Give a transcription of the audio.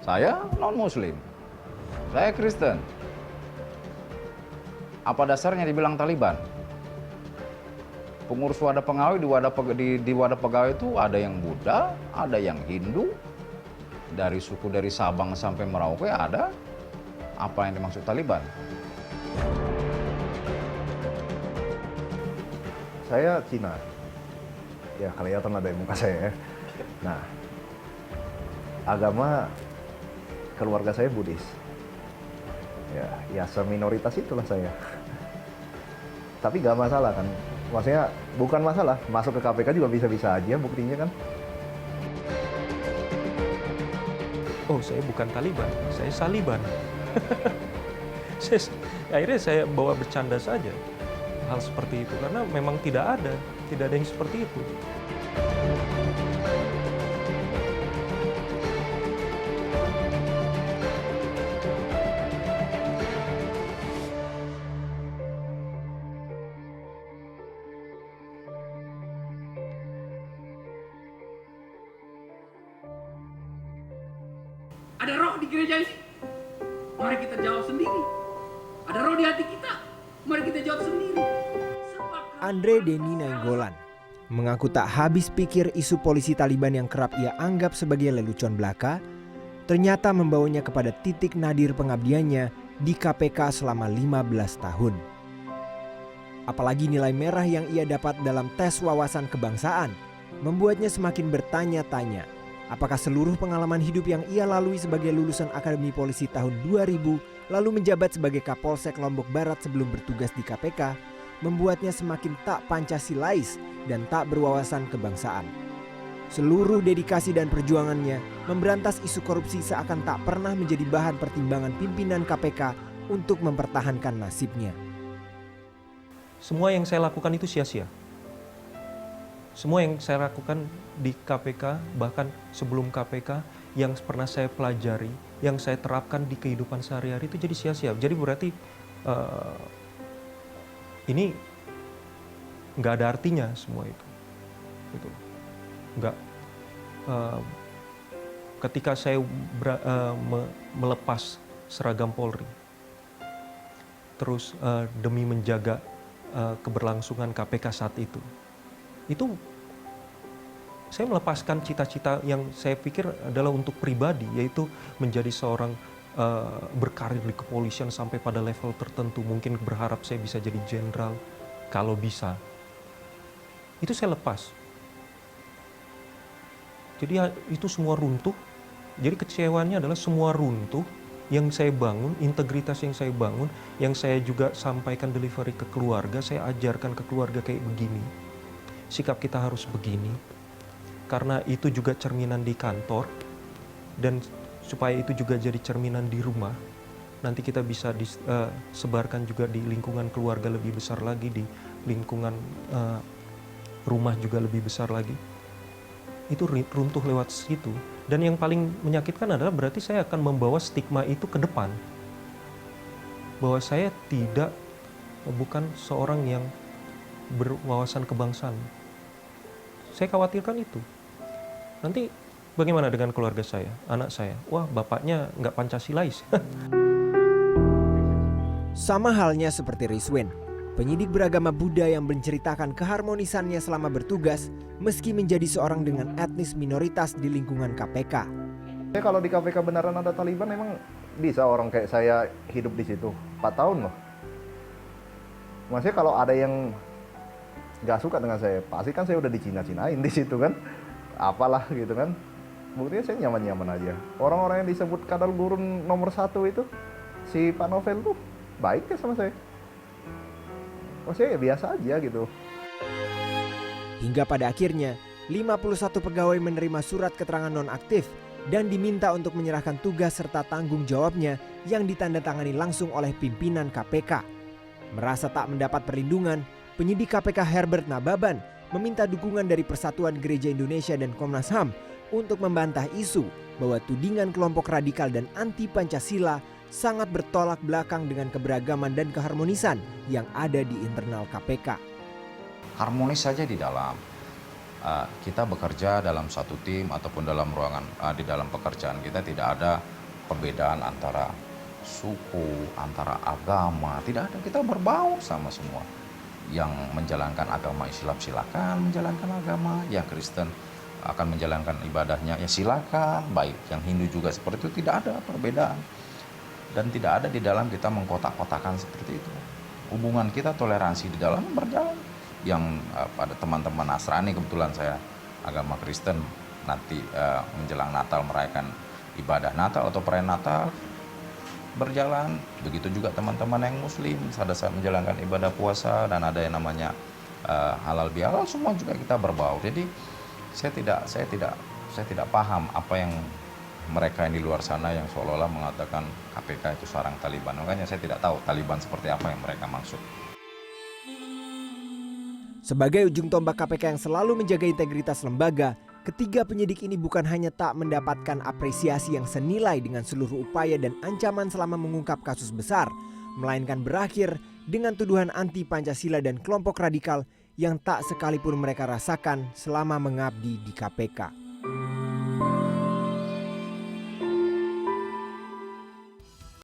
Saya non-Muslim, saya Kristen. Apa dasarnya dibilang Taliban? Pengurus wadah pegawai di wadah pegawai itu ada yang Buddha, ada yang Hindu, dari suku dari Sabang sampai Merauke ada. Apa yang dimaksud Taliban? Saya Cina. Ya kelihatan lah dari muka saya. Nah, agama keluarga saya Buddhis. Ya seminoritas itulah saya. Tapi gak masalah kan. Maksudnya bukan masalah, masuk ke KPK juga bisa-bisa aja buktinya kan. Oh, saya bukan Taliban, saya Saliban. Akhirnya saya bawa bercanda saja hal seperti itu, karena memang tidak ada yang seperti itu. Ada roh di gereja ini, mari kita jawab sendiri. Ada roh di hati kita, mari kita jawab sendiri. Andre Denny Nainggolan mengaku tak habis pikir isu polisi Taliban yang kerap ia anggap sebagai lelucon belaka, ternyata membawanya kepada titik nadir pengabdiannya di KPK selama 15 tahun. Apalagi nilai merah yang ia dapat dalam tes wawasan kebangsaan membuatnya semakin bertanya-tanya, apakah seluruh pengalaman hidup yang ia lalui sebagai lulusan Akademi Polisi tahun 2000 lalu menjabat sebagai Kapolsek Lombok Barat sebelum bertugas di KPK membuatnya semakin tak Pancasilais dan tak berwawasan kebangsaan. Seluruh dedikasi dan perjuangannya memberantas isu korupsi seakan tak pernah menjadi bahan pertimbangan pimpinan KPK untuk mempertahankan nasibnya. Semua yang saya lakukan itu sia-sia. Semua yang saya lakukan di KPK, bahkan sebelum KPK, yang pernah saya pelajari, yang saya terapkan di kehidupan sehari-hari itu jadi sia-sia. Jadi berarti ini nggak ada artinya semua itu. Gitu. Nggak. Ketika saya melepas seragam Polri, terus demi menjaga keberlangsungan KPK saat itu saya melepaskan cita-cita yang saya pikir adalah untuk pribadi, yaitu menjadi seorang berkarir di kepolisian sampai pada level tertentu, mungkin berharap saya bisa jadi jenderal kalau bisa. Itu saya lepas. Jadi itu semua runtuh. Jadi kecewaannya adalah semua runtuh yang saya bangun, integritas yang saya bangun, yang saya juga sampaikan delivery ke keluarga, saya ajarkan ke keluarga kayak begini. Sikap kita harus begini. Karena itu juga cerminan di kantor, dan supaya itu juga jadi cerminan di rumah, nanti kita bisa disebarkan juga di lingkungan keluarga lebih besar lagi, di lingkungan rumah juga lebih besar lagi. Itu runtuh lewat situ. Dan yang paling menyakitkan adalah berarti saya akan membawa stigma itu ke depan. Bahwa saya bukan seorang yang berwawasan kebangsaan. Saya khawatirkan itu. Nanti bagaimana dengan keluarga saya, anak saya? Wah, bapaknya nggak Pancasilais. Sama halnya seperti Rizwin, penyidik beragama Buddha yang menceritakan keharmonisannya selama bertugas meski menjadi seorang dengan etnis minoritas di lingkungan KPK. Kalau di KPK beneran ada Taliban, emang bisa orang kayak saya hidup di situ 4 tahun loh. Maksudnya kalau ada yang nggak suka dengan saya, pasti kan saya udah dicina-cinain di situ kan, apalah gitu kan. Buktinya saya nyaman-nyaman aja. Orang-orang yang disebut kadal gurun nomor 1 itu, si Pak Novel tuh baik ya sama saya. Maksudnya ya biasa aja gitu. Hingga pada akhirnya 51 pegawai menerima surat keterangan nonaktif dan diminta untuk menyerahkan tugas serta tanggung jawabnya yang ditandatangani langsung oleh pimpinan KPK. Merasa tak mendapat perlindungan, penyidik KPK Herbert Nababan meminta dukungan dari Persatuan Gereja Indonesia dan Komnas HAM untuk membantah isu bahwa tudingan kelompok radikal dan anti Pancasila sangat bertolak belakang dengan keberagaman dan keharmonisan yang ada di internal KPK. Harmonis saja di dalam. Kita bekerja dalam satu tim ataupun dalam ruangan, di dalam pekerjaan kita tidak ada perbedaan antara suku, antara agama, tidak ada. Kita berbaur sama semua. Yang menjalankan agama Islam silakan menjalankan agama, yang Kristen akan menjalankan ibadahnya ya silakan, baik yang Hindu juga seperti itu, tidak ada perbedaan. Dan tidak ada di dalam kita mengkotak-kotakan seperti itu. Hubungan kita, toleransi di dalam berjalan. Yang pada teman-teman Nasrani, kebetulan saya agama Kristen, nanti menjelang Natal merayakan ibadah Natal atau perayaan Natal berjalan. Begitu juga teman-teman yang Muslim pada saat menjalankan ibadah puasa, dan ada yang namanya halal bihalal, semua juga kita berbaur. Jadi saya tidak paham apa yang mereka yang di luar sana yang seolah-olah mengatakan KPK itu sarang Taliban. Makanya saya tidak tahu Taliban seperti apa yang mereka maksud. Sebagai ujung tombak KPK yang selalu menjaga integritas lembaga, ketiga penyidik ini bukan hanya tak mendapatkan apresiasi yang senilai dengan seluruh upaya dan ancaman selama mengungkap kasus besar, melainkan berakhir dengan tuduhan anti Pancasila dan kelompok radikal yang tak sekalipun mereka rasakan selama mengabdi di KPK.